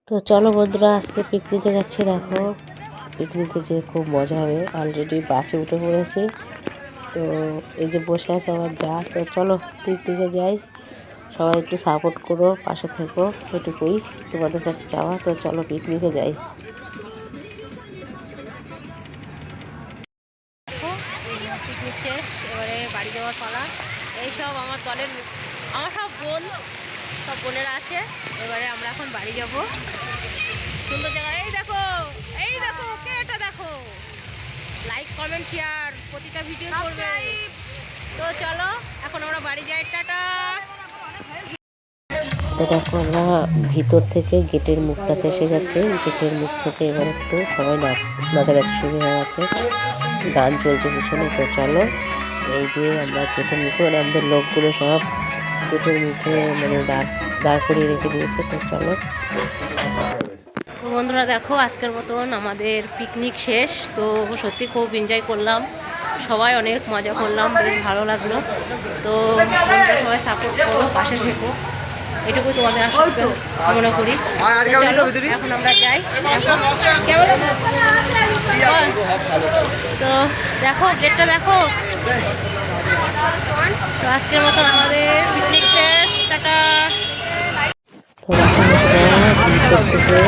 তো চলো বন্ধুরা, আজকে পিকনিকে যাচ্ছি। দেখো পিকনিকে যেয়ে খুব মজা হবে। অলরেডি বাসে উঠে পড়েছি। তো এই যে বসে আছে আমার যা। তো চলো পিকনিকে যাই, সবাই একটু সাপোর্ট করো, পাশে থেকো, এটুকুই তোমাদের কাছে চাওয়া। তো চলো পিকনিকে যাই। পিকনিক শেষ, এবারে বাড়ি যাওয়ার পালা। এইসব আমার দলের, আমার সব বোনেরা আছে। এবারে আমরা এখন বাড়ি যাব। সুন্দর জায়গা। এই দেখো কে এটা দেখো। লাইক কমেন্ট শেয়ার প্রতিটা ভিডিও করবে। তো চলো এখন আমরা বাড়ি যাই। টাটা। তো দেখো আমরা ভিতর থেকে গেটের মুখটাতে এসে গেছে। গেটের মুখ থেকে এবার একটু সবাই নাচানাচি শুরু হয়ে গেছে, গান চলছে পিছনে। তো চলো এই যে আমরা গেটের মুখে, মানে আমাদের লোকগুলো সব গেটের মুখে মানে দাঁড় করিয়ে রেখে দিয়েছে। তো চলো। তো বন্ধুরা দেখো, আজকের মতন আমাদের পিকনিক শেষ। তো সত্যি খুব এনজয় করলাম, সবাই অনেক মজা করলাম, বেশ ভালো লাগলো। তো সবাই সাপোর্ট করো, পাশে থেকো, এটুকুই তোমাদের আশীর্বাদ কামনা করি। এখন আমরা যাই। তো দেখো গেটটা দেখো। তো আজকের মতন আমাদের পিকনিক শেষ। টাটা। তো